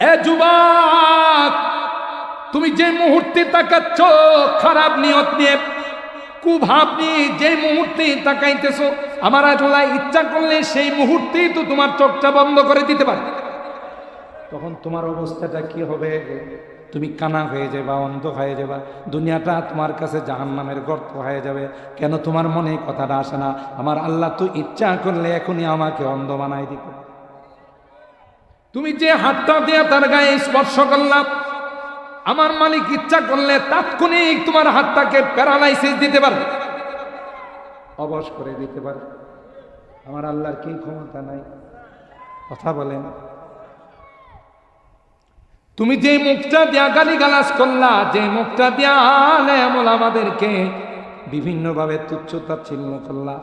এ যুবক, তুমি যে মুহূর্তে তাকাচ্ছ খারাপ নিয়ত নিয়ে, কুভাব নিয়ে যে মুহূর্তে তাকাইতেছো, আমার আল্লাহ ইচ্ছা করলে সেই মুহূর্তেই তো তোমার চোখটা বন্ধ করে দিতে পারে। তখন তোমার অবস্থাটা কি হবে? তুমি কানা হয়ে যাবা, অন্ধ হয়ে যাবা, দুনিয়াটা তোমার কাছে জাহান্নামের গর্ত হয়ে যাবে। কেন তোমার মনে কথাটা আসে না, আমার আল্লাহ তো ইচ্ছা করলে এখনই আমাকে অন্ধ বানাই দিত। তুমি যে হাতটা দিয়ে তার গায়ে স্পর্শ করলাম, আমার মালিক ইচ্ছা করলে তাৎক্ষণিক তোমার হাতটাকে প্যারালাইসিস দিতে পারে, অবশ করে দিতে পারে। আমার আল্লাহর কি ক্ষমতা নাই? কথা বলেন। তুমি যে মুখটা দিয়া গালিগালাজ করলা, যে মুখটা দিয়া আমাদেরকে বিভিন্ন ভাবে তুচ্ছ তাচ্ছিল্য করলা,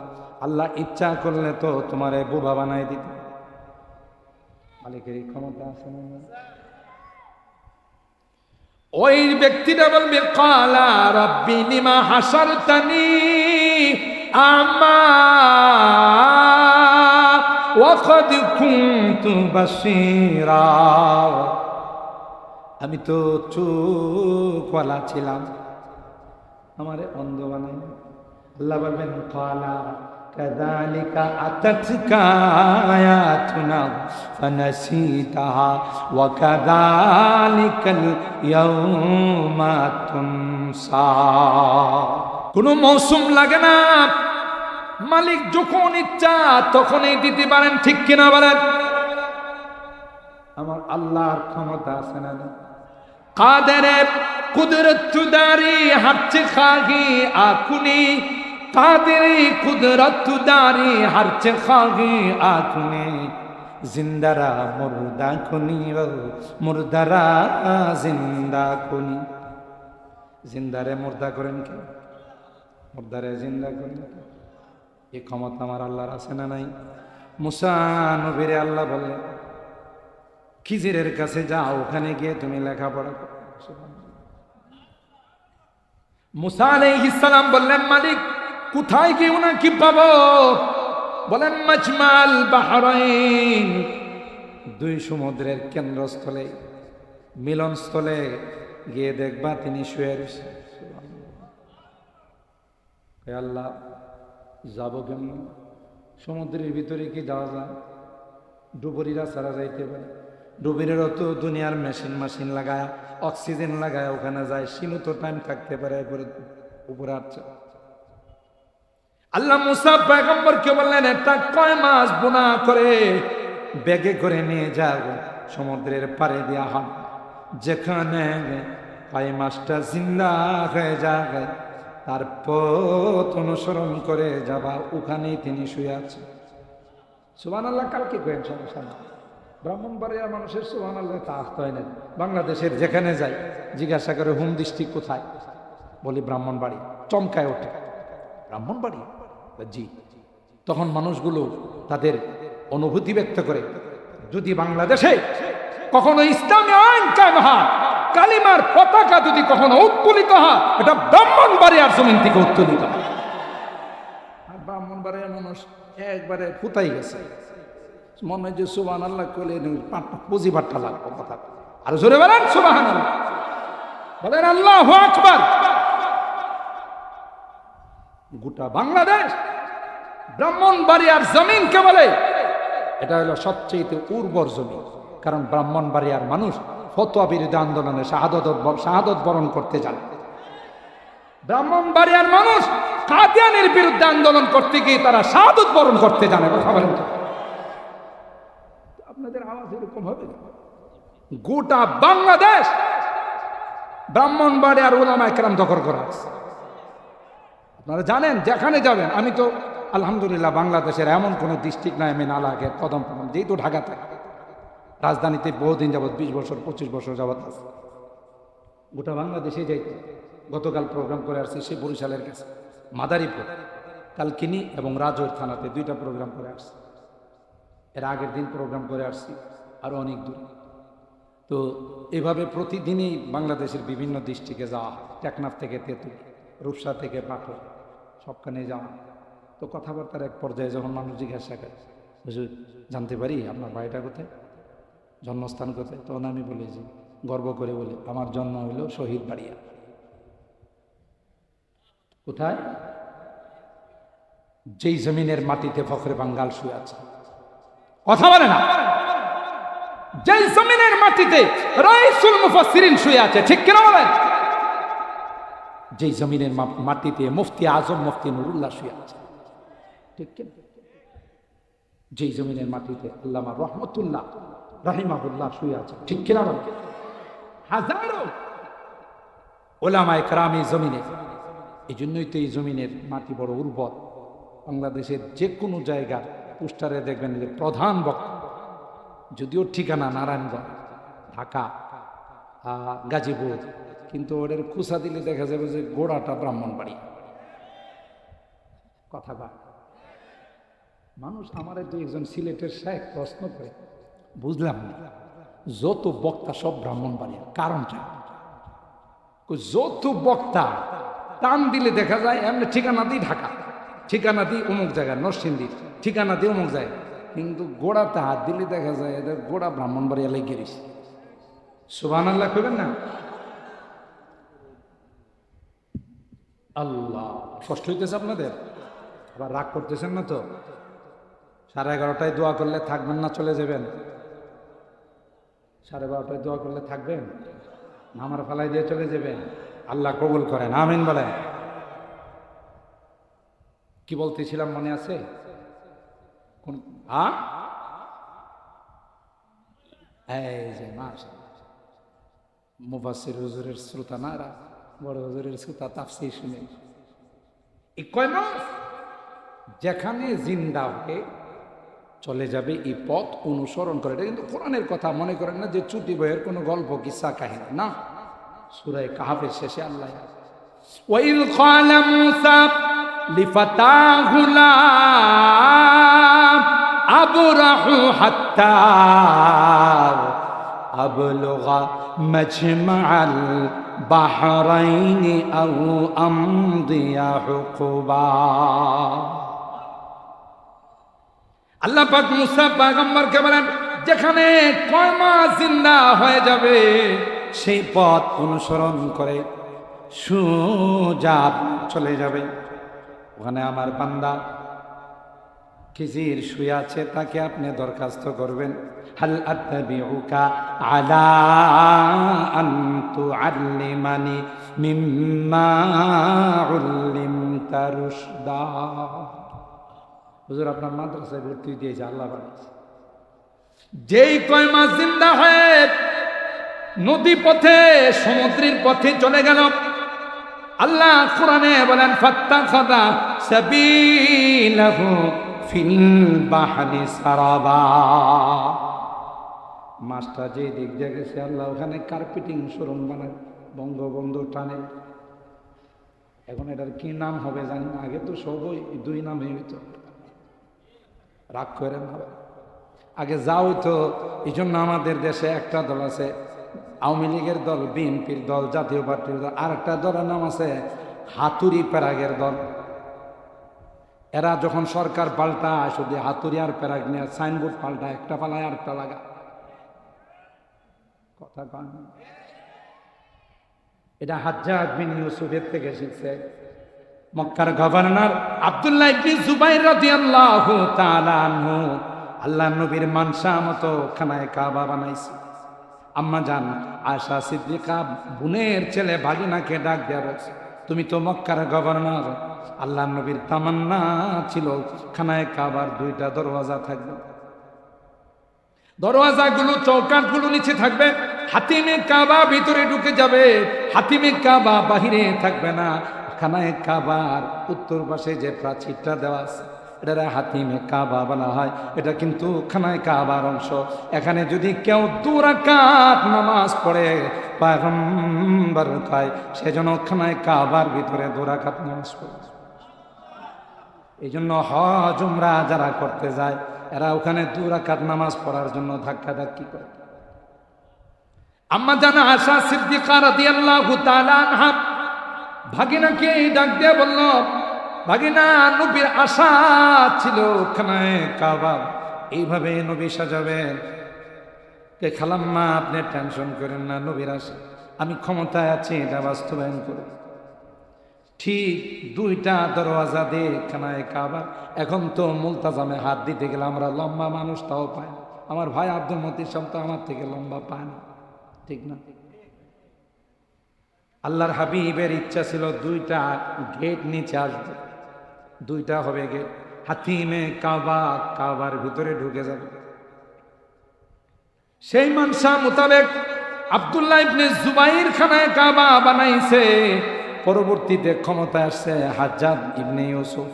আল্লাহ ইচ্ছা করলে তো তোমারে বোবা বানাই দিত। মালিকের এই ক্ষমতা আছে না? ওই ব্যক্তিটা বলবে, কালা রব্বি লিমা হাসারতানি আমা ওয়া ক্বাদ কুনতু বাসীরা। আমি তো চোখওয়ালা ছিলাম, আমারে অন্ধ বানাই। আল্লাহ বলবেন, কালা কাযালিকা আতাতকা আয়াতুনা ফানাসিতাহা ওয়া কাযালিকাল ইয়াউমা তুনসা। কোনো মৌসুম লাগে না, মালিক যখন ইচ্ছা তখনই দিতে পারেন, ঠিক কিনা বলেন? আমার আল্লাহর ক্ষমতা আছে না? কাদের কুদরত দারি হারচে খাগি আকুনি, কাদের কুদরত দারি হারচে খাগি আকুনি, জিন্দারা মুর্দা খুনি মুর্দারা জিন্দা খুনি। জিন্দারে মুর্দা করেন কে? মুর্দারে জিন্দা করেন কে? এই ক্ষমতা আমার আল্লাহর আছে না নাই? মুসা নবীরে আল্লাহ বললেন, খিজিরের কাছে যাও, ওখানে গিয়ে তুমি লেখাপড়া করো। মুসা আলাইহিস সালাম বললেন, মালিক কোথায় গিয়ে উনাকে পাবো? বলেন, মাজমাল বাহরাইন, দুই সমুদ্রের কেন্দ্রস্থলে, মিলনস্থলে গিয়ে দেখবা তিনি শুয়ে রয়েছেন। আল্লাহ, যাবো কেমন? সমুদ্রের ভিতরে কি যাওয়া যায়? ডুবুরিরা ছাড়া যাইতে পারে? ডুবুরিরও তো দুনিয়ার মেশিন লাগায়, অক্সিজেন লাগায় ওখানে যায়, সিনু তো টাইম থাকতে পারে উপরে আসছে। আল্লাহ মুসা পয়গম্বরকে বললেন, এটা কয় মাস বোনা করে ব্যাগে করে নিয়ে যাও, সমুদ্রের পাড়ে দিয়া হন, যেখানে কয় মাসটা জিন্দা হয়ে যায়, তার পথ অনুসরণ করে যাবা, ওখানেই তিনি শুয়ে আছেন। সুবহানাল্লাহ। কালকে কয়েন সমস্যা না, ব্রাহ্মণবাড়িয়ার মানুষের সুবহানাল্লাহ তা আসতে হয় না। বাংলাদেশের যেখানে যাই জিজ্ঞাসা করে, হোম ডিস্ট্রিক্ট কোথায়? বলি ব্রাহ্মণবাড়ি। চমকায় ওঠে, ব্রাহ্মণবাড়ি? জি। তখন মানুষগুলো তাদের অনুভূতি ব্যক্ত করে, যদি বাংলাদেশে কখনো ইসলামী আইন কায়েম হয়, কালিমার পতাকা যদি কখনো উত্তোলিত হয়, এটা ব্রাহ্মণবাড়িয়ার জমিন থেকে উত্তোলিত হয়। আর ব্রাহ্মণবাড়িয়ার মানুষ একবারে ফুতাই গেছে, মনে হয় যে সুবহানাল্লাহ কইলে পুঁজি বাট্টা লাগবে কথা। আর জোরে বলেন সুবহানাল্লাহ, বলেন আল্লাহু আকবার। গোটা বাংলাদেশ ব্রাহ্মণবাড়িয়ার জমিনকে বলে এটা হলো সবচেয়ে উর্বর জমি, কারণ ব্রাহ্মণবাড়িয়ার মানুষ ফতোয়া বিরোধী আন্দোলনে শাহাদত বরণ করতে যান। ব্রাহ্মণবাড়িয়ার মানুষ কাদিয়ানের বিরুদ্ধে আন্দোলন করতে গিয়ে তারা শাহাদত বরণ করতে জানে। কথা বলেন, আপনাদের আওয়াজ এরকম হবে? গোটা বাংলাদেশ ব্রাহ্মণবাড়িয়ার উলামায়ে কেরাম দখল করা আছে। আপনারা জানেন, যেখানে যাবেন, আমি তো আলহামদুলিল্লাহ বাংলাদেশের এমন কোনো ডিস্ট্রিক্ট নাই আমি না লাগে কদম, যেহেতু ঢাকা থাকে, রাজধানীতে বহুদিন যাবৎ, 20 বছর 25 বছর যাবৎ আছে, গোটা বাংলাদেশে যাইতে। গতকাল প্রোগ্রাম করে আসছি সেই বরিশালের কাছে মাদারীপুর, কালকিনি এবং রাজৈর থানাতে 2টা প্রোগ্রাম করে আসছি। এর আগের দিন প্রোগ্রাম করে আসছি আরও অনেক দূর। তো এভাবে প্রতিদিনই বাংলাদেশের বিভিন্ন ডিস্ট্রিক্টে যাওয়া, টেকনাফ থেকে তেঁতুল, রূপসা থেকে পাথর, সবখানে যাওয়া। তো কথাবার্তার এক পর্যায়ে যখন মানুষ জিজ্ঞাসা করে, হুজুর জানতে পারি আপনার বাড়িটা কোথায়? জন্মস্থান কোথায়? তখন আমি বলি যে গর্ব করে বলি আমার জন্ম হইল শহীদ বাড়িয়া। কোথায়? যেই জমিনের মাটিতে ফখরে বাঙ্গাল শুয়ে আছে। কথা বলে না? যেই জমিনের মাটিতে রাইসুল মুফাসসিরিন শুয়ে আছে, ঠিক কিনা বলেন? যেই জমিনের মাটিতে মুফতি আজম মুফতি নুরুল্লাহ শুয়ে আছে, ঠিক কিনা? যেই জমিনের মাটিতে আল্লামা রহমতুল্লাহ রাহিমাহুল্লাহ শুয়ে আছে, ঠিক কিনা বলেন? হাজারো উলামায়ে কেরাম এই জমিনে। এই জন্যই তো এই জমিনের মাটি বড় উর্বর। বাংলাদেশের যে কোনো জায়গা পোস্টারে দেখবেন যে প্রধান বক্তা, যদিও ঠিকানা নারায়ণগঞ্জ, ঢাকা, গাজীপুর, কিন্তু ওদের খুসা দিলে দেখা যাবে যে গোড়াটা ব্রাহ্মণবাড়ি। কথা বা মানুষ আমার তো একজন সিলেটের শেখ প্রশ্ন করে, বুঝলাম না, যত বক্তা সব ব্রাহ্মণবাড়িয়া, কারণটা? যত বক্তা টান দিলে দেখা যায় এমনি ঠিকানা দিই ঢাকা, ঠিকানা দিই অমুক জায়গায় নরসিংদী, ঠিকানা দিই অমুক জায়গায়, কিন্তু গোড়াতে হাত দিলে দেখা যায় এদের গোড়া ব্রাহ্মণবাড়িয়া লেগে গেছে। সুবহানাল্লাহ করবেন না? আল্লাহ, কষ্ট হইতেছে আপনাদের? আবার রাগ করতেছেন না তো? 11:30টায় দোয়া করলে থাকবেন না চলে যাবেন? 12:30টায় দোয়া করলে থাকবেন, আমার ফালাই দিয়ে চলে যাবেন? আল্লাহ কবুল করেন, আমিন বলেন। কি বলতেছিলাম মনে আছে? কোন এই যে মুফাসসির হুজুরের শ্রোতা না, বড় হুজুরের শ্রোতা, তাফসীর শুনে এই কয় মাস যেখানে জিন্দা হয়ে চলে যাবে এই পথ অনুসরণ করে। এটা কিন্তু কোরআনের কথা, মনে করেন না যে চুটি বইয়ের কোনো গল্প কিসসা কাহিনী না। সূরা কাহফের শেষে আল্লাহ ওয়াইল ক্বালা মূসা লিফাতাহু লা আবরাহু হাত্তা আবলুগা মাজমাআল বাহরাইনি আও আমদিয়া হুকুবা। আল্লাহ পাক মুসা পয়গম্বরকে বলেন, যেখানে কয় মাস জিন্দা হয়ে যাবে সেই পথ অনুসরণ করে সোজা চলে যাবে। ওখানে আমার বান্দা খিজির শুয়ে আছে, তাকে আপনি দরখাস্ত করবেন, হাল আত্তাবিউকা আলা আন তুআল্লিমানি মিম্মা উল্লিমতা রুশদা। হুজুর আপনার মাদ্রাসায় ভর্তি দিয়েছে, আল্লাহ বাড়িয়েছে। যেই কয় মাস জিন্দা হয়ে নদী পথে সমুদ্রের পথে চলে গেল, আল্লাহ কোরআনে বলেন ফাত্তাখাযা সাবিলাহু ফিল বাহরি সারাবা। মাছটা যে দিক দিয়ে গেছে আল্লাহ ওখানে কার্পেটিং শোরুম বানায়, বঙ্গবন্ধু টানে। এখন এটার কি নাম হবে জানি না, আগে তো সবই দুই নামে হইতো, রাগ করেন না। আগে যা হইতো, এই জন্য আমাদের দেশে একটা দল আছে আওয়ামী লীগের দল, বিএনপির দল, জাতীয় পার্টির দল, আর একটা দলের নাম আছে হাতুড়ি প্যারাগের দল। এরা যখন সরকার পাল্টায় শুধু হাতুড়ি আর প্যারাগ নিয়ে সাইনবোর্ড পাল্টায়, একটা পালায় আর একটা লাগা। কথা কন, এটা হাজ্জাজ বিন ইউসুফের থেকে শিখছে। মক্কার গভর্নর আব্দুল্লাহ ইবনে জুবাইর রাদিয়াল্লাহু তাআলা আনহু আল্লাহর নবীর মানসা মতো খানায়ে কাবা বানাইছে। আম্মা জান আয়েশা সিদ্দিকা বোনের ছেলে ভাগিনাকে ডাক দেয়া বলছে, তুমি তো মক্কার গভর্নর, আল্লাহর নবীর তামান্না ছিল খানায়ে কাবার 2টা দরওয়াজা থাকবে, দরওয়াজাগুলো চৌকাঠগুলো নিচে থাকবে, হাতিমে কাবা ভিতরে ঢুকে যাবে, হাতিমে কাবা বাহিরে থাকবে না। খানায়ে কাবার উত্তর পাশে যে প্রাচীরটা দেওয়া আছে এটা হাতিমে কাবা বলা হয়, এটা কিন্তু খানায়ে কাবার অংশ। এখানে যদি কেউ 2 রাকাত নামাজ পড়ে পয়গম্বর কয় সেজন্য খানায়ে কাবার ভিতরে 2 রাকাত নামাজ পড়ে। এই জন্য হজ উমরা যারা করতে যায় এরা ওখানে 2 রাকাত নামাজ পড়ার জন্য ধাক্কাধাক্কি করে। আম্মা জান আয়েশা সিদ্দিকা রাদিয়াল্লাহু তাআলা আনহা ভাগিনাকে ডাক দিয়ে বলল, ভাগিনা, নবীর আশা ছিল খানায়ে কাবা এইভাবে নবী সাজাবেন, খালাম্মা আপনি টেনশন করেন না, নবীর আসে আমি ক্ষমতায় আছি, এটা বাস্তবায়ন করব। ঠিক 2টা দরওয়াজা দিয়ে খানায় কাবা। এখন তো মুলতাজামে হাত দিতে গেলে আমরা লম্বা মানুষ তাও পায় না। আমার ভাই আব্দুল মতির সাহেব তো আমার থেকে লম্বা পায় না, ঠিক না? আল্লাহর হাবিবের ইচ্ছা ছিল 2টা গেট নিচে আসবে, 2টা হবে গেট। হাতিমে কাবা, কাবার ভিতরে ঢুকে যাবে। সেই মানসা মোতাবেক আব্দুল্লাহ ইবনে জুবাইর খানায় কাবা বানাইছে। পরবর্তীতে ক্ষমতায় আসছে হাজ্জাজ ইবনে ইউসুফ।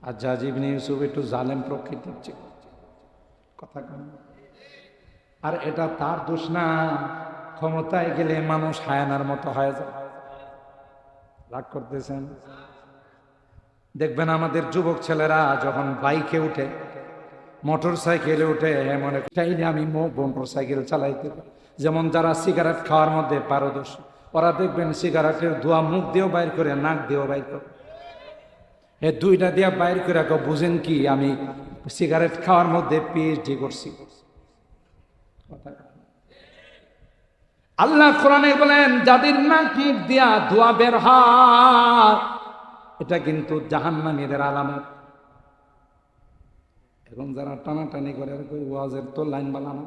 হাজ্জাজ ইবনে ইউসুফ একটু জালেম প্রকৃতির ছিল, কথা কম। আর এটা তার দোষ না, ক্ষমতায় গেলে মানুষ হায়ানার মতো হয়ে যায়। রাগ করতেছেন? দেখবেন আমাদের যুবক ছেলেরা যখন বাইকে উঠে, মোটর সাইকেলে উঠে, মনে চাইলে আমি মোটর সাইকেল চালাইতে পারি। যেমন যারা সিগারেট খাওয়ার মধ্যে পারদর্শী, ওরা দেখবেন সিগারেটের ধোঁয়া মুখ দিয়েও বাইর করে, নাক দিয়েও বাইর করে। 2টা দিয়ে বাইর করে বুঝেন কি আমি সিগারেট খাওয়ার মধ্যে পিএইচডি করছি। আল্লাহ কোরআনে বলেন যাদের নাক মুখ দিয়া ধোঁয়া বের হয় এটা কিন্তু জাহান্নামীদের আলামত। এখন যারা টানাটানি করে আর কই ওয়াজের তো লাইন বানানো,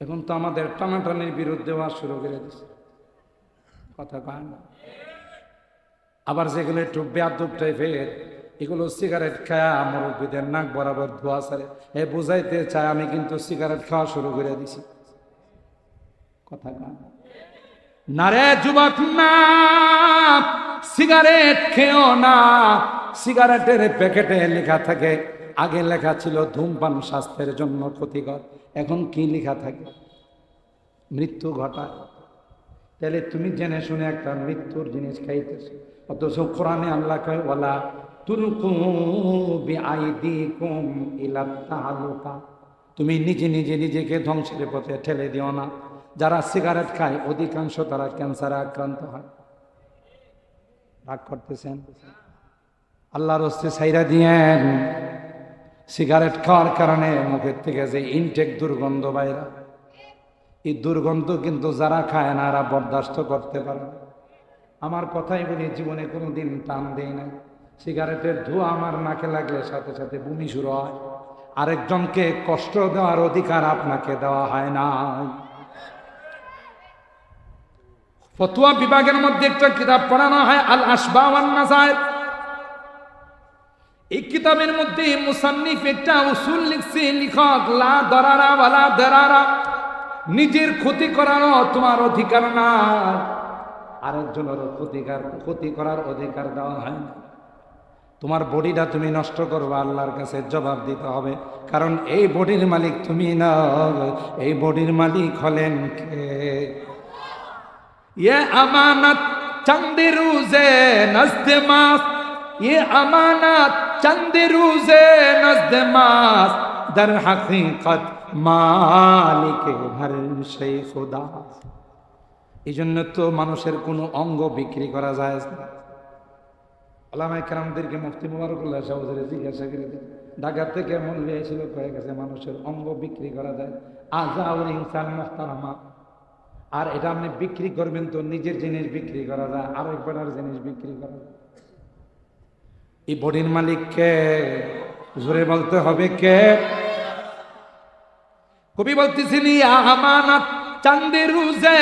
এখন তো আমাদের টানাটানির বিরুদ্ধে ওয়াজ শুরু করে দিচ্ছে, কথা কয় না। আবার যেগুলো একটু বেয়াদব টাইপের, এগুলো সিগারেট খায়া মুরব্বীদের নাক বরাবর ধোয়া ছাড়ে, বুঝাইতে চায় আমি কিন্তু সিগারেট খাওয়া শুরু করে দিছি, কথা কয় না রে যুবক, না সিগারেট খেও না। সিগারেটের প্যাকেটে লেখা থাকে, আগে লেখা ছিল ধূমপান স্বাস্থ্যের জন্য ক্ষতিকর, এখন কি লেখা থাকে? মৃত্যু ঘটায়। তাহলে তুমি জেনে শুনে একটা মৃত্যুর জিনিস খাইতেছো, অথচ কোরআনে আল্লাহ কয় ওয়ালা তুলকু বিআইদিকুম ইলা তাহালুকা, তুমি নিজে নিজে নিজেকে ধ্বংসের পথে ঠেলে দিও না। যারা সিগারেট খায় অধিকাংশ তারা ক্যান্সারে আক্রান্ত হয়। রাগ করতেছেন? আল্লাহর হস্তে ছাইরা দিয়েন। সিগারেট খাওয়ার কারণে মুখের থেকে যে ইনটেক দুর্গন্ধ বাইরা, এই দুর্গন্ধ কিন্তু যারা খায় না এরা বরদাস্ত করতে পারে না। আমার কথাই বলি, জীবনে কোনোদিন টান দেই না। সিগারেটের ধোঁয়া আমার নাকে লাগলে সাথে সাথে বমি শুরু হয়। আরেকজনকে কষ্ট দেওয়ার অধিকার আপনাকে দেওয়া হয় না। ফতোয়া বিভাগের মধ্যে একটা কিতাব পড়ানো হয় আল আসবা ওয়ান নাযায়ের। এই কিতাবের মধ্যে মুসান্নিফ একটা উসুল লিখছে, লেখক লা দরারা ওয়ালা দরারা, নিজের ক্ষতি করারও তোমার অধিকার না, আরেকজনের ক্ষতি করার অধিকার দেওয়া হয় না। তোমার বডিটা তুমি নষ্ট করবা, আল্লাহর কাছে জবাব দিতে হবে, কারণ এই বডির মালিক তুমি না, এই বডির মালিক হলেন কে? ये अमानत चंद रोजे नज़्द मास, ये अमानत चंद रोजे नज़्द मास, दर हकीकत मालिक हर शै खुदा। এই জন্য তো মানুষের কোনো অঙ্গ বিক্রি করা যায় না। ওলামায়ে কেরামদেরকে মুফতি মুবারকুল্লাহ সাহেব জিজ্ঞাসা করে দিন, ঢাকা থেকে মৌলভী এসেছিল, কয়ে গেছে মানুষের অঙ্গ বিক্রি করা যায়। আজাউল ইনসান মুহতারামা, আর এটা আপনি বিক্রি করবেন তো নিজের জিনিস বিক্রি করা যায়, আরেকজনের জিনিস বিক্রি করা যায়। এই বডির মালিক কে? জোরে বলতে হবে কে? কবি বলতেছিলি আমানত চাঁদে রোজে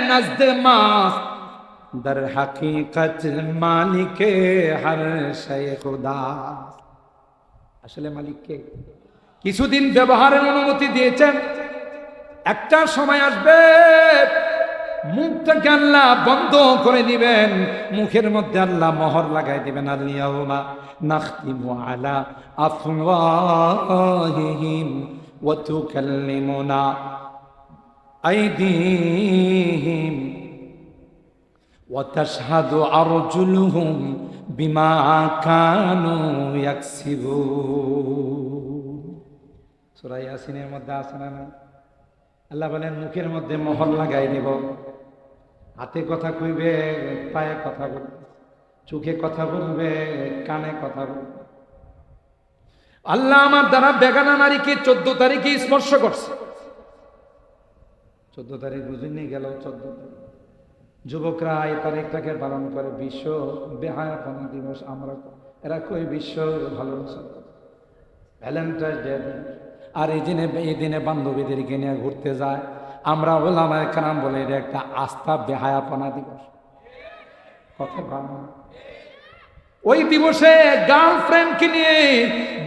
নজদে মাস, দর হাকিকত মালিকে হর শৈ খুদা। আসলে মালিক কে? কিছুদিন ব্যবহারের অনুমতি দিয়েছেন, একটা সময় আসবে মুখটাকে আল্লাহ বন্ধ করে দিবেন, মুখের মধ্যে আল্লাহ মোহর লাগাই দিবেন। আল-ইয়াউমা নাখতিমু আলা আফওয়াহিহিম ওয়া তুকাল্লিমুনা আইদিহিম ওয়া তাশহাদু আরজুলুহুম বিমা কানু ইয়াকসিবুন। সূরা ইয়াসিনের মধ্যে আছে না? আল্লাহ বলেন মুখের মধ্যে মোহর লাগাই দিব, হাতে কথা কইবে, পায়ে কথা বলবে, চোখে কথা বলবে, কানে কথা বলবে। আল্লাহ আমার দ্বারা বেগানা নারীকে 14 তারিখে স্পর্শ করছে। 14 তারিখ বুঝিনি গেল 14 তারিখ। যুবকরা এই তারিখটাকে পালন করে বিশ্ব বেহায়াপনা দিবস। আমরা এরা কই বিশ্ব ভালোবাসা, ভ্যালেন্টাইন ডে। আর এই দিনে বান্ধবীদেরকে নিয়ে ঘুরতে যায়। আমরা ওলামায়ে কেরাম বলে এটা একটা আস্থা বেহায়াপনা দিবস। কথা ভালো। ওই দিবসে গার্লফ্রেন্ডকে নিয়ে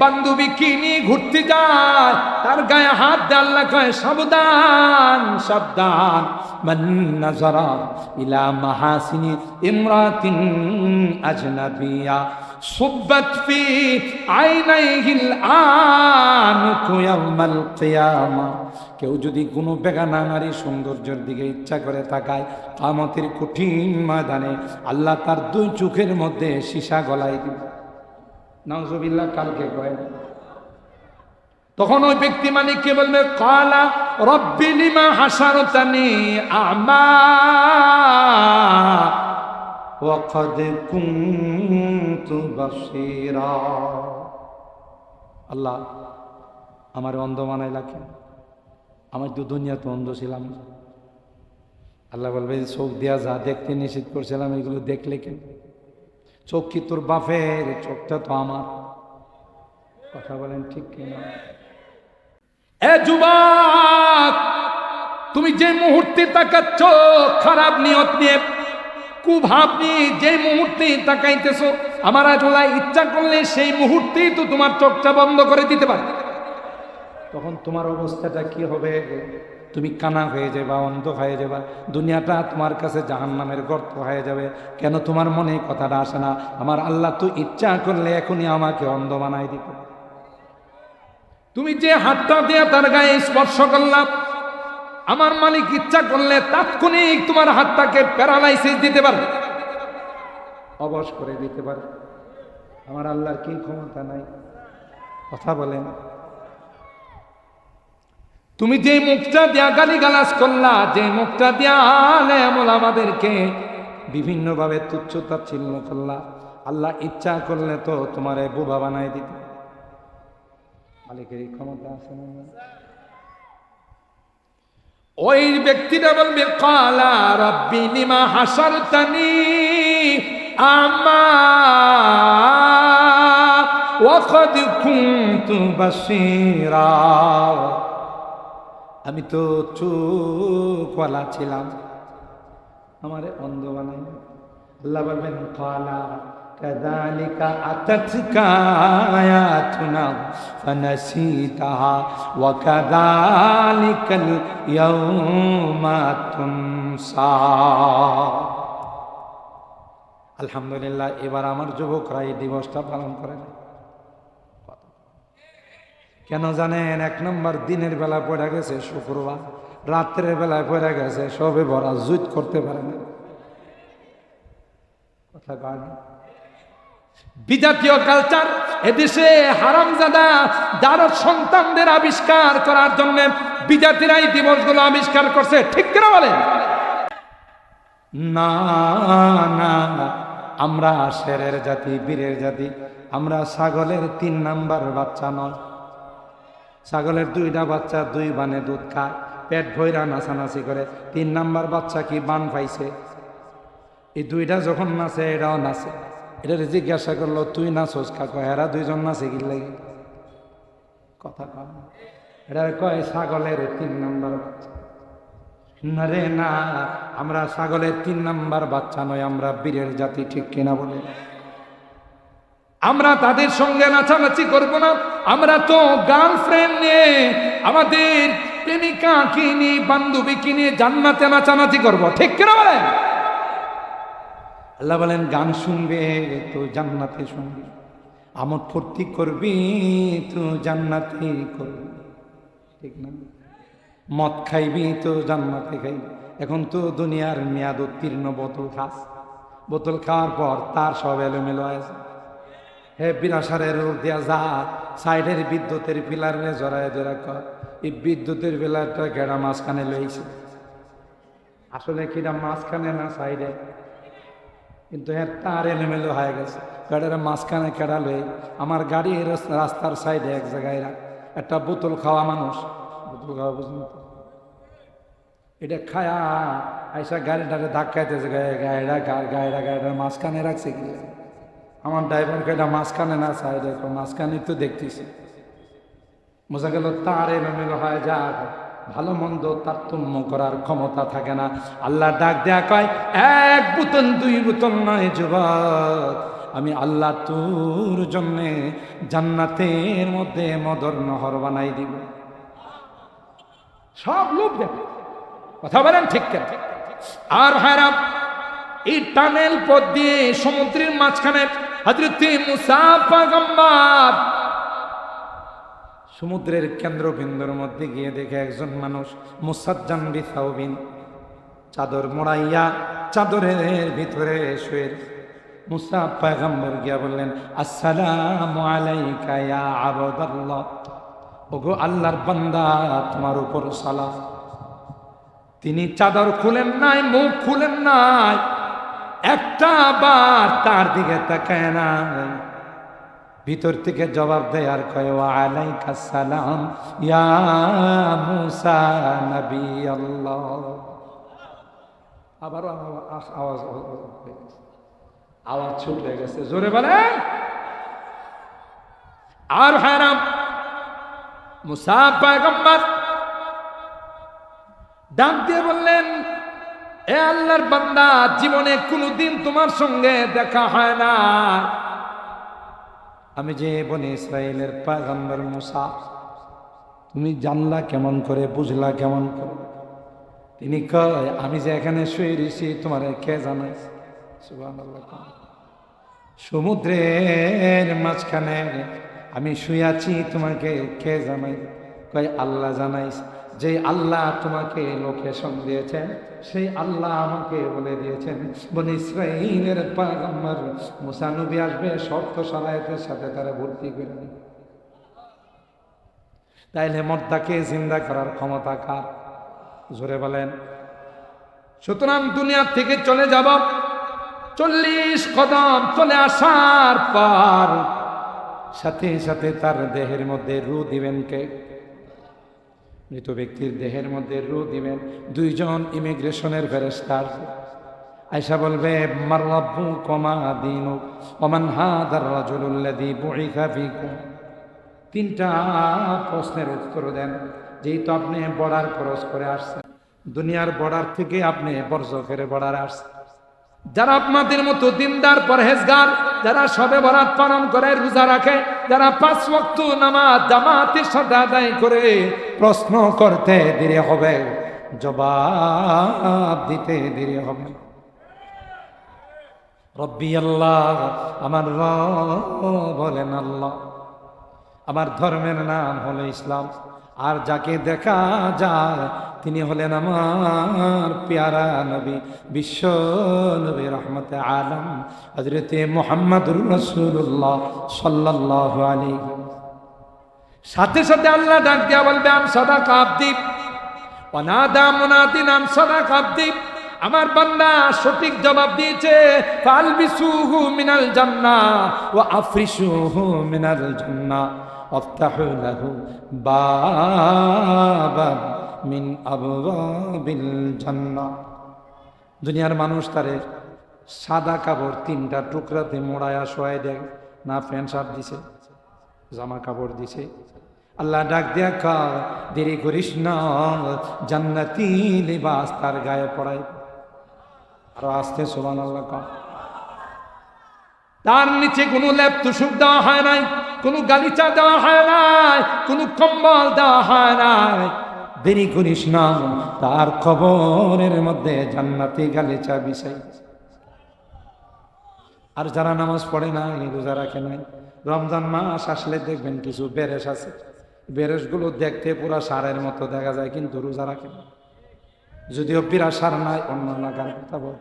বান্ধবীকে নিয়ে ঘুরতে যায়, তার গায়ে হাত দিয়ে আল্লাহ কয় সাবধান সাবধান, মান নাযারা ইলা মাহাসিনি ইমরাতিন আজনাবিয়া সুব্বাত ফি আইনাইহিল আনকু ইয়াউমাল কিয়ামা। কেউ যদি কোনো বেগানা নারীর সৌন্দর্যের দিকে ইচ্ছা করে তাকায়, কিয়ামতের কঠিন ময়দানে আল্লাহ তার 2 চোখের মধ্যে সীসা গলায় দিবে। নাউজুবিল্লাহ। কালকে কয় তখন ওই ব্যক্তি মালিককে বলবে ক্বালা রব্বি লিমা হাসারতানি আ'মা ওয়া ক্বাদ কুনতু বাসীরা। আল্লাহ আমার অন্ধ বানাইলা কেন? আমার তো দুনিয়াতে অন্ধ ছিলাম। আল্লাহ বলবে চোখ দিয়া যা দেখতে নিষেধ করছিলাম এগুলো দেখলে কেন? চোখ কি তোর বাপের? চোখটা তো আমার। কথা বলেন ঠিক কিনা? এ যুবক, তুমি যে মুহূর্তে তাকাচ্ছ খারাপ নিয়ত নিয়ে, কুভাব নিয়ে যে মুহূর্তে তাকাইতেছো, আমার আল্লাহ ইচ্ছা করলে সেই মুহূর্তেই তো তোমার চোখটা বন্ধ করে দিতে পারে। তখন তোমার অবস্থাটা কি হবে? তুমি কানা হয়ে যাবা, অন্ধ হয়ে যাবা, দুনিয়াটা তোমার কাছে জাহান্নামের গর্ত হয়ে যাবে। কেন তোমার মনে কথাটা আসে না? আমার আল্লাহ তো ইচ্ছা করলে এখনই আমাকে অন্ধ বানাই দিত। তুমি যে হাতটা দিয়ে তার গায়ে স্পর্শ করলাম, আমার মালিক ইচ্ছা করলে তাৎক্ষণিক তোমার হাতটাকে প্যারালাইসিস দিতে পারে, অবশ করে দিতে পারে। আমার আল্লাহর কি ক্ষমতা নাই? কথা বলেন। তুমি যে মুখটা দিয়া গালিগালাজ করলা, যে মুখটা দিয়া আলেম ওলামাদেরকে বিভিন্নভাবে তুচ্ছ-তাচ্ছিল্য করলা, আল্লাহ ইচ্ছা করলে তো তোমারে বোবা বানাই দিত। মালিকের ক্ষমতা আছে না? ওই ব্যক্তিটা বলবে ক্বালা রাব্বি লিমা হাসারতানি আ'মা ওয়া ক্বাদ কুনতু বাসীরা। আমি তো চোখওয়ালা ছিলাম, আমারে অন্ধ বানাই। আল্লাহ বলবেন ক্বালা কাযালিকা আতাতকা আয়াতুনা ফানাসিতাহা ওয়া কাযালিকাল ইয়াউমা তুনসা। আলহামদুলিল্লাহ, এবার আমার যুবকরা এই দিবসটা পালন করে না। কেন জানেন? 1 নম্বর দিনের বেলা পড়ে গেছে শুক্রবার, রাত্রের বেলায় পড়ে গেছে সবে বরাত, জুত করতে পারে না। কথা কয় না? বিজাতীয় কালচার এদেশে হারামজাদা যারা সন্তানদের আবিষ্কার করার জন্য বিজাতিরা এই দিবসগুলো আবিষ্কার করছে। ঠিক কিনা বলেন? না না, আমরা শেরের জাতি, বীরের জাতি। আমরা ছাগলের 3 নাম্বার বাচ্চা নয়। ছাগলের 2টা বাচ্চা 2 বানে দুধ খায়, পেট ভৈরা নাচানাচি করে। 3 নাম্বার বাচ্চা কি বান পাইছে? এই 2টা যখন নাচে এটাও নাচে। এটা জিজ্ঞাসা করলো তুই নাচোস কাকো? এরা 2জন নাচে কি লাগে? কথা কয় না। এটা কয় ছাগলের 3 নাম্বার বাচ্চা। না রে না, আমরা ছাগলের 3 নাম্বার বাচ্চা নয়, আমরা বীরের জাতি। ঠিক কিনা বলে? আমরা তাদের সঙ্গে নাচানাচি করবো না। আমরা তো গার্লফ্রেন্ড নিয়ে, আমাদের প্রেমিকা কিনে, বান্ধবী কিনে জান্নাতে নাচানাচি করবো। ঠিক কিনা বলেন? আল্লাহ বলেন গান শুনবে তো জান্নাতে শুনবি, আমোদ ফুর্তি করবি তো জান্নাতে করবি। ঠিক না? মদ খাইবি তো জান্নাতে খাইবি। এখন তো দুনিয়ার মেয়াদ উত্তীর্ণ বোতল খাস, বোতল খাওয়ার পর তার সব এলোমেলো আছে। হে বিলাসারের রোড দিয়া যা, সাইডের বিদ্যুতের পিলারে জড়ায় জড়া কর, এই বিদ্যুতের পিলারটা গেড়া মাঝখানে লইছে। আসলে কিনা মাঝখানে না সাইডে, কিন্তু তার এলোমেলো হয়ে গেছে। গাড়ির মাঝখানে কেড়ালে আমার গাড়ির রাস্তার সাইডে এক জায়গায় রাখ, একটা বোতল খাওয়া মানুষ, বোতল খাওয়া বুঝলেন তো, এটা খায়া আইসা গাড়িটারে ধাক্কাইতেছে, গাড়িটার মাঝখানে রাখছে কি। আমার ড্রাইভারকে এটা মাঝখানে না সাইডে, মাঝখানে তো দেখতেছি। বোঝা গেল তার এলোমেলো হয় যা, ভালো মন্দ তারতম্য করার ক্ষমতা থাকে না। আল্লাহ ডাক দেয়া কয়, এক বোতল দুই বোতল নয় যুবক, আমি আল্লাহ তোর জন্যে জান্নাতের মধ্যে মদর নহর বানাই দিব। সব লোক দেখ, কথা বলেন ঠিক কেন? আর হারাম এই টানেল পথ দিয়ে সমুদ্রের মাঝখানে হযরত মুসা পয়গম্বর সমুদ্রের কেন্দ্রবিন্দুর মধ্যে গিয়ে দেখে একজন মানুষ মুসাজ্জান বিসাউবিন, চাদর মোড়াইয়া চাদরের ভিতরে শুয়ে। মুসা পয়গম্বর গিয়া বললেন, আসসালামু আলাইকা ইয়া আবদাল্লাহ, ওগো আল্লাহর বান্দা, তোমার উপর সালাম। তিনি চাদর খুলেন নাই, মুখ খুলেন নাই, একটা বার তার দিকে তাকায় নাই, ভিতর থেকে জবাব দেয় আর কয়, ওয়া আলাইকাস সালাম ইয়া মুসা নবী আল্লাহ। আবারও আওয়াজ ছুট হয়ে গেছে, জোরে বলেন। আর হারাম মুসা পয়গম্বর ডাক দিয়ে বললেন, এ আল্লাহর বান্দা, জীবনে কোনোদিন তোমার সঙ্গে দেখা হয় না, আমি যে বনি ইসরাইলের পয়গম্বর মুসা, তুমি জানলা কেমন করে, বুঝলা কেমন করে? তিনি কয়, আমি যে এখানে শুয়ে রয়েছি তোমার কে জানাই? সুবহানাল্লাহ। সমুদ্রের মাঝখানে আমি শুয়ে আছি, তোমাকে কে জানাই? কয়, আল্লাহ জানাইস। যে আল্লাহ তোমাকে লোকেশন দিয়েছেন, সেই আল্লাহ আমাকে বলে দিয়েছেন বনি ইসরাইলের পয়গম্বর মুসা নবী আসবে, শর্ত সালায়াতের সাথে তারা ভর্তি করে নেবে। তাইলে মর্দাকে জিন্দা করার ক্ষমতা কার? জোরে বলেন। সুতরাং দুনিয়া থেকে চলে যাব, 40 কদম চলে আসার পর সাথে সাথে তার দেহের মধ্যে রূহ দিবেন কে? মৃত ব্যক্তির দেহের মধ্যে রূহ দিবেন দুইজন ইমিগ্রেশনের ফেরেশতা। আয়েশা বলবে, মার রাব্বুকুমা দীনুক ওয়া মান হাদার রাজুলুল্লাযী বুইসা ফীকুম। 3টা প্রশ্নের উত্তর দেন। যেহেতু আপনি বর্ডার ক্রস করে আসছেন, দুনিয়ার বর্ডার থেকে আপনি বরজখের বর্ডারে আসছেন, যারা আপনাদের মতো দিনদার পরহেজগার, যারা শবে বরাত পালন করে, রোজা রাখে, যারা 5 ওয়াক্ত নামাজ জামাতের সাথে আদায় করে, প্রশ্ন করতে দেরি হবে, জবাব দিতে দেরি হবে। রব্বি আল্লাহ, আমার রব বলেন আল্লাহ, আমার ধর্মের নাম হলো ইসলাম, আর যাকে দেখা যায় তিনি হলেন আমার প্যারা নবী, বিশ্ব নবী, রহমতে আলম, হযরতে মুহাম্মদুর রাসূলুল্লাহ সাল্লাল্লাহু আলাইহি। সাথে সাথে আল্লাহ ডাক দিয়া বলবে, আন সাদাকা আবদি ওয়া নাদা মুনাদিন আন সাদাকা আবদি, আমার বান্দা সঠিক জবাব দিয়েছে। ফালবিসুহু মিনাল জান্নাহ ওয়া আফরিসুহু মিনাল জান্নাহ আফতাহু লাহু বাবান মিন আবওয়াবিল জান্নাহ। দুনিয়ার মানুষ তারে সাদা কাপড় 3টা টুকরাতে মোড়ায়া শোয়াই দেয় না, প্যান্ট শার্ট দিছে, জামা কাপড় দিছে। আল্লাহ ডাক দিয়া কয়, দেরি করিস না, জান্নাতি লিবাস তার গায়ে পড়াই। আরো আসতে সুবহানাল্লাহ কয়। তার নিচে কোনো লেপ তুষক দেওয়া হয় নাই, কোনো গালিচা দেওয়া হয় নাই, কোনো কম্বল দেওয়া হয় নাই। দেরি করিস না, তার কবরের মধ্যে জান্নাতি গালিচা বিছাই। আর যারা নামাজ পড়ে না, রোজা রাখে নাই, রমজান মাস আসলে দেখবেন কিছু বেরেস আছে, বেরেসগুলো দেখতে পুরা সারের মতো দেখা যায়, কিন্তু রোজা রাখে না। যদিও পিরা সার নাই, অন্য লাগার কথা বল।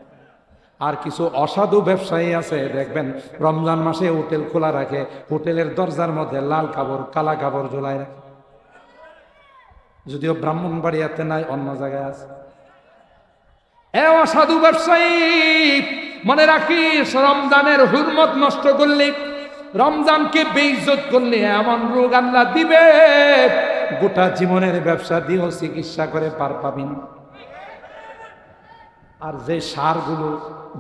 আর কিছু অসাধু ব্যবসায়ী আছে, দেখবেন রমজান মাসে হোটেল খোলা রাখে, হোটেলের দরজার মধ্যে লাল কাপড় কালা কাপড় ঝোলাই রাখে। যদিও ব্রাহ্মণবাড়িয়াতে নাই, অন্য জায়গায় আছে। এ অসাধু ব্যবসায়ী, মনে রাখিস রমজানের হুরমত নষ্ট করলে, রমজানকে বেইজ্জত করলে এমন রোগ আল্লাহ দিবে, গোটা জীবনের ব্যবসা দিয়েও চিকিৎসা করে পার পাবি না। আর যে সারগুলো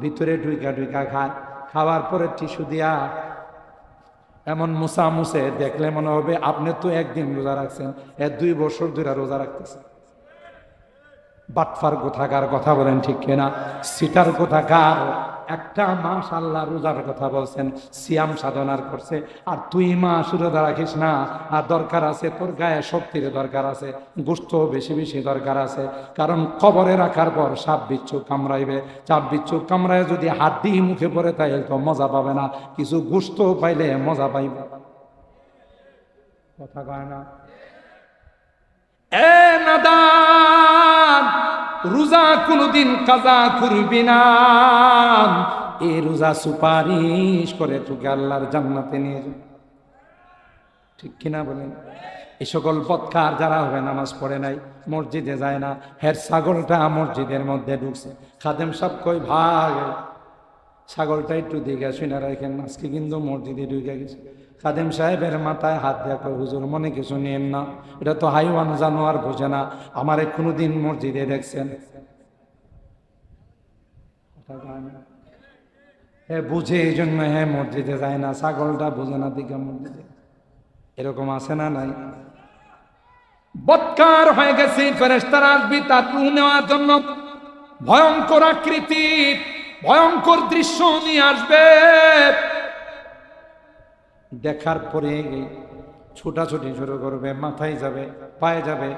ভিতরে ঢুইকা ঢুইকা খায়, খাওয়ার পরে টিস্যু দিয়া এমন মুসা মুছে দেখলে মনে হবে আপনি তো একদিন রোজা রাখছেন, 2 বছর ধরে রোজা রাখতেছেন। বাটফার কোথাকার কথা বলেন ঠিক কিনা? সিটার কোথাকার, একটা মাস আল্লাহ রোজার কথা বলছেন, সিয়াম সাধনার করছে, আর 2 মাস রোজা রাখিস না। আর দরকার আছে তোর গায়ে শক্তির দরকার আছে, গোস্ত বেশি বেশি দরকার আছে, কারণ কবরে রাখার পর সাপ বিচ্ছু কামড়াইবে, সাপ বিচ্ছু কামড়ায় যদি হাড্ডি মুখে পড়ে তাইলে তো মজা পাবে না, কিছু গোস্ত পাইলে মজা পাইবে। কথা কয় না? এ নাদান, রোজা কোনদিন কাজা করবি না। এই রোজা সুপারিশ করে তোকে আল্লাহর জান্নাতে নিয়ে যাবে, ঠিক কিনা বলেন? এই সকল বদকার যারা হবে নামাজ পড়ে নাই, মসজিদে যায় না, হের ছাগলটা মসজিদের মধ্যে ঢুকছে, খাদেম সাহেব কই ভাই ছাগলটা একটু দিকে শুনে রাখেন, আজকে কিন্তু মসজিদে ঢুকে গেছে। খাদেম সাহেবের মাথায় হাত দেয়া কই হুজুর মনে কিছু নিয়েন না, এটা তো হাইওয়ান জানোয়ার, বোঝে না, আমারে কোনোদিন মসজিদে দেখছেন? হ্যাঁ বুঝে, এই জন্য হ্যাঁ মসজিদে যায় না, ছাগলটা বুঝে না দিকে মসজিদে। এরকম আছে না নাই? বৎকার হয়ে গেছে, ফেরেশতারা আসবে তার রূহ নেওয়ার জন্য, ভয়ঙ্কর আকৃতি ভয়ঙ্কর দৃশ্য নিয়ে আসবে। দেখার পরে ছোটাছুটি শুরু করবে, মাথায় যাবে, পায়ে যাবে,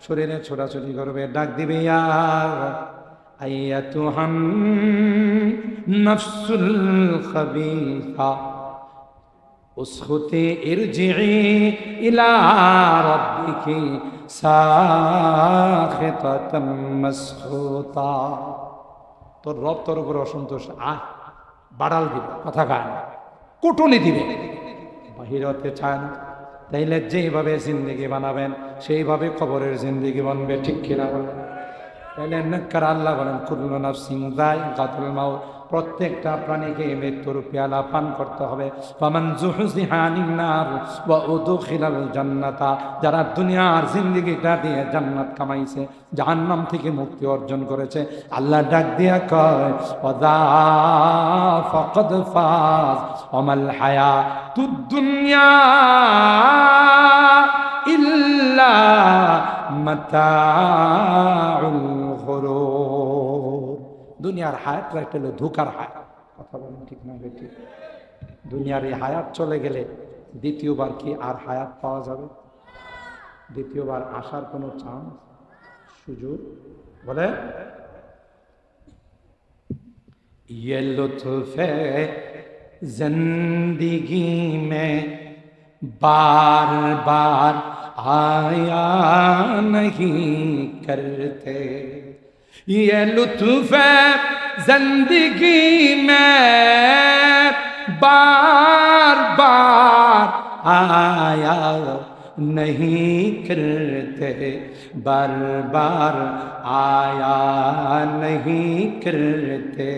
শরীরে ছোটাছুটি করবে, ডাক দিবে ইয়া আইয়াতুহান নাফসুল খাবিসা উসখুতি ইরজিই ইলা রাব্বিকি সাখিতাতাম মাসখুতা। তোর রব তোর উপর অসন্তোষ, বাড়াল দিবে, কথা কায় না, কুটুনি দিবে, বাহির হতে চায় না। তাইলে যেইভাবে জিন্দিগি বানাবেন সেইভাবে কবরের জিন্দিগি বানবে, ঠিক কিনা বলেন? তাইলে নেককার আল্লাহ বলেন কুল্লু নাফসিন যায়িকাতুল মাউত, প্রত্যেকটা প্রাণীকে মৃত্যুর পেয়ালা পান করতে হবে। ফামান যুহজিহা আনিন নার ওয়া উদখিলাল জান্নাতা, যারা দুনিয়ার জিন্দেগিটা দিয়ে জান্নাত কামাইছে, জাহান্নাম থেকে মুক্তি অর্জন করেছে, আল্লাহ ডাক দিয়া কয় ওয়াদা ফাকাদ ফাজ ওয়ামাল হায়াতুদ দুনিয়া ইল্লা মাতাউল গুরুর। দুনিয়ার হায়াতটা একটা হলো ধোঁকার হায়াত, কথা বলেন ঠিক না? ঠিক। দুনিয়ার এই হায়াত চলে গেলে দ্বিতীয়বার কি আর হায়াত পাওয়া যাবে? দ্বিতীয়বার আসার কোনো চান্স, সুযোগ? বলে ये लुत्फ जिंदगी में बार बार आया नहीं करते, ये लुत्फ जिंदगी में बार बार आया नहीं करते, बार बार आया नहीं करते।